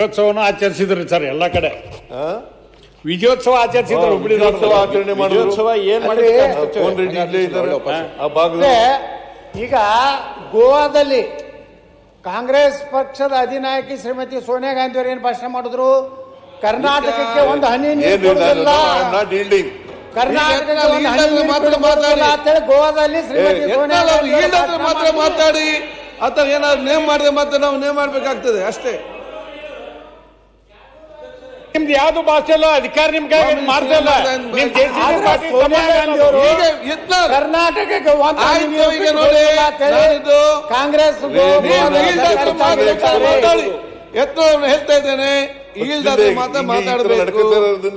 ವಿಜಯೋತ್ಸವನ ಆಚರಿಸಿದ್ರು sir ಎಲ್ಲ ಕಡೆ. ವಿಜಯೋತ್ಸವ ಆಚರಿಸಿದ್ರು ಹುಬ್ಳಿ ಆಚರಣೆ ಮಾಡಿದ್ರು. ಈಗ ಗೋವಾದಲ್ಲಿ ಕಾಂಗ್ರೆಸ್ ಪಕ್ಷದ ಅಧಿನಾಯಕಿ ಶ್ರೀಮತಿ ಸೋನಿಯಾ ಗಾಂಧಿ ಅವರು ಏನು ಭಾಷಣ ಮಾಡಿದ್ರು? ಕರ್ನಾಟಕಕ್ಕೆ ಒಂದು ಹನಿ ನೀರು ಕೊಡುವುದಿಲ್ಲ, ಕರ್ನಾಟಕಕ್ಕೆ ಒಂದು ಹನಿ ನೀರು ಕೊಡುವುದಿಲ್ಲ ಅಂತೇಳಿ ಗೋವಾದಲ್ಲಿ ಶ್ರೀಮತಿ ಸೋನಿಯಾ ಗಾಂಧಿ ಮಾತ್ರ ಮಾತಾಡಿ ಅಥವಾ ಏನಾದ್ರು ನೇಮ್ ಮಾಡಿದ್ರೆ ಮತ್ತೆ ನಾವು ನೇಮ್ ಮಾಡ್ಬೇಕಾಗ್ತದೆ ಅಷ್ಟೇ. ನಿಮ್ದು ಯಾವ್ದು ಭಾಷೆ ಇಲ್ಲ, ಅಧಿಕಾರ ನಿಮ್ ಕೈ ಮಾಡ್ತಾ ಇಲ್ಲ. ಕರ್ನಾಟಕಕ್ಕೆ ಕಾಂಗ್ರೆಸ್ ಎತ್ತರವನ್ನು ಹೇಳ್ತಾ ಇದ್ದೇನೆ. ಈಲ್ದಾದ್ರೆ ಮಾತಾಡಬೇಕು.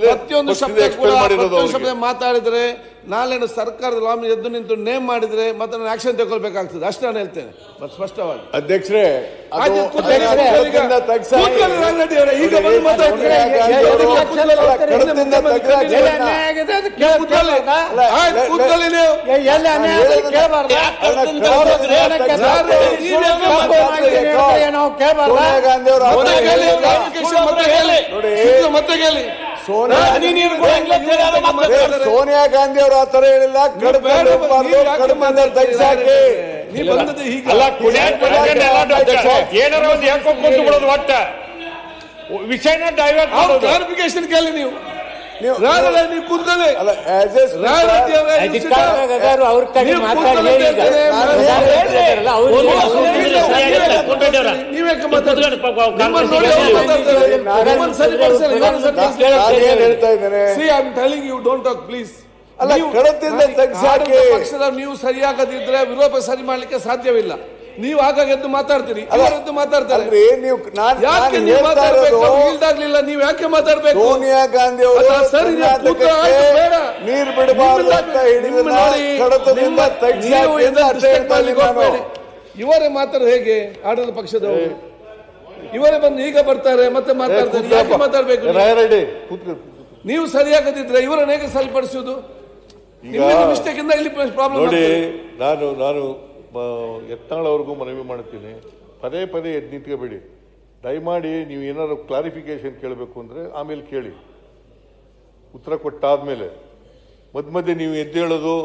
ಪ್ರತಿಯೊಂದು ಶಬ್ದ ಮಾತಾಡಿದ್ರೆ ನಾಳೆ ಸರ್ಕಾರದ ಲಾಮಿ ಎದ್ದು ನಿಂತು ನೇಮ್ ಮಾಡಿದ್ರೆ ಮತ್ತೆ ನಾನು ಆಕ್ಷನ್ ತಗೊಳ್ಬೇಕಾಗ್ತದೆ ಅಷ್ಟೇ ನಾನು ಹೇಳ್ತೇನೆ ಸ್ಪಷ್ಟವಾಗಿ. ಅಧ್ಯಕ್ಷರೇ ಸೋನಿಯಾ ಗಾಂಧಿ ಅವರು ಆತರ ಹೇಳಿಲ್ಲ. ಏನಾರ ಒಂದು ಯಾಕೋ ಕೂತು ಬಿಡೋದು ಒಟ್ಟ ವಿಷಯನ ಡೈವರ್ಟ್ ಮಾಡೋದು. ಕ್ಲಾರಿಫಿಕೇಶನ್ ಕೇಳಿ ನೀವು ಕೂತ್ಕೊಳ್ಳಿ. ನೀವು ಸರಿಯಾಗದಿದ್ರೆ ವಿರೋಧ ಸರಿ ಮಾಡ್ಲಿಕ್ಕೆ ಸಾಧ್ಯವಿಲ್ಲ. ನೀವು ಆಗಾಗ ಎದ್ದು ಮಾತಾಡ್ತೀರಿ, ಎದ್ದು ಮಾತಾಡ್ತಾರೆ. ಇಲ್ದಾಗ್ಲಿಲ್ಲ ನೀವು ಯಾಕೆ ಮಾತಾಡ್ಬೇಕು? ಸೋನಿಯಾ ಗಾಂಧಿ ಅವರು ನೀರು ಬಿಡಬಾರ್ದು ಅಂತ ಇವರೇ ಮಾತಾಡ ಹೇಗೆ? ಆಡಳಿತ ಪಕ್ಷದವರು ಇವರೇ ಬಂದು ಈಗ ಬರ್ತಾರೆ ಮತ್ತೆ ಮಾತಾಡ್ತಾರೆ. ಯಾಕೆ ಮಾತಾಡ್ಬೇಕು? ನೀವು ಸರಿಯಾಗದಿದ್ರೆ ಇವರನ್ನ ಹೇಗೆ ಸರಿಪಡಿಸುವುದು? ಮಿಸ್ಟೇಕ್ ಇಂದ ಇಲ್ಲಿ ಪ್ರಾಬ್ಲಮ್. ನೋಡಿ, ನಾನು ಯತ್ನಾಳವ್ರಿಗೂ ಮನವಿ ಮಾಡ್ತೀನಿ, ಪದೇ ಪದೇ ಎದ್ದು ನಿಂತ್ಕೋಬೇಡಿ ದಯಮಾಡಿ. ನೀವು ಏನಾದ್ರು ಕ್ಲಾರಿಫಿಕೇಶನ್ ಕೇಳಬೇಕು ಅಂದ್ರೆ ಆಮೇಲೆ ಕೇಳಿ, ಉತ್ತರ ಕೊಟ್ಟಾದ್ಮೇಲೆ. ಮಧ್ಯೆ ನೀವು ಎದ್ದು ಹೇಳೋದು,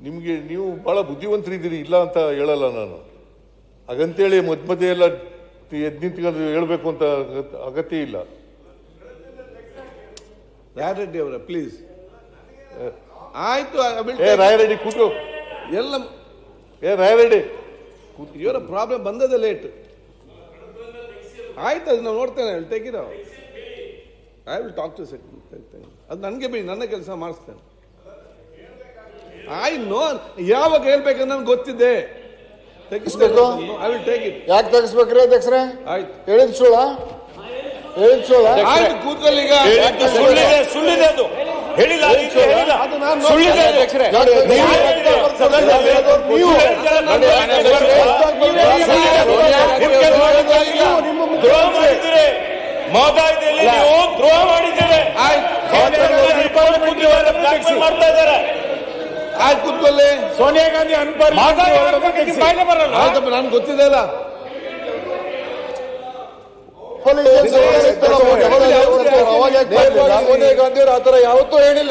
ನಿಮ್ಗೆ ನೀವು ಬಹಳ ಬುದ್ಧಿವಂತರಿದ್ದೀರಿ, ಇಲ್ಲ ಅಂತ ಹೇಳಲ್ಲ ನಾನು. ಹಾಗಂತೇಳಿ ಮಧ್ಯೆ ಎಲ್ಲ ಎದ್ದು ನಿಂತ್ಕೊಂಡು ಹೇಳ್ಬೇಕು ಅಂತ ಅಗತ್ಯ ಇಲ್ಲ. ರಾಯರೆಡ್ಡಿ ಅವರ ಪ್ಲೀಸ್. ಆಯ್ತು ರಾಯರೆಡ್ಡಿ ಕೂತು ಎಲ್ಲ ರಾಯರೆಡ್ಡಿ ಇವರ ಪ್ರಾಬ್ಲಮ್ ಬಂದದ ಲೇಟ್. ಆಯ್ತು, ಅದು ನಾವು ನೋಡ್ತೇನೆ. Take it I will talk to secretary. ಅದು ನನಗೆ ಬಿಡಿ, ನನ್ನ ಕೆಲಸ ಮಾಡಿಸ್ತೇನೆ. ಯಾವಾಗ ಹೇಳ್ಬೇಕಂತ ನನ್ಗೆ ಗೊತ್ತಿದೆ. ಯಾಕೆ ತೆಗಿಸ್ಬೇಕ್ರಿ ಅಧ್ಯಕ್ಷರೇ? ಆಯ್ತು, ಹೇಳಿದ್ ಸುಳ್ಳ? ಆಯ್ತು ಕೂತ್ಕೊಳ್ಳಿ. ಈಗ ಸುಳ್ಳಿದೆ ಅದು ಹೇಳಿಲ್ಲ. ಅದು ನಾನು ಮಾತಾಡಿದ್ರೆ ನೀವು ದ್ರೋಹ ಮಾಡಿದ್ದೀರಿ. ಮಾಡ್ತಾ ಇದ್ದಾರೆ. ಆಯ್ತು ಕೂತ್ಕೊಳ್ಳಿ. ಸೋನಿಯಾ ಗಾಂಧಿ ಬರಲ್ಲ. ಆಯ್ತಪ್ಪ, ನನ್ಗೆ ಗೊತ್ತಿದೆ ಅಲ್ಲ. ಸೋನಿಯಾ ಗಾಂಧಿ ಅವರು ಆತರ ಯಾವತ್ತೂ ಹೇಳಿಲ್ಲ.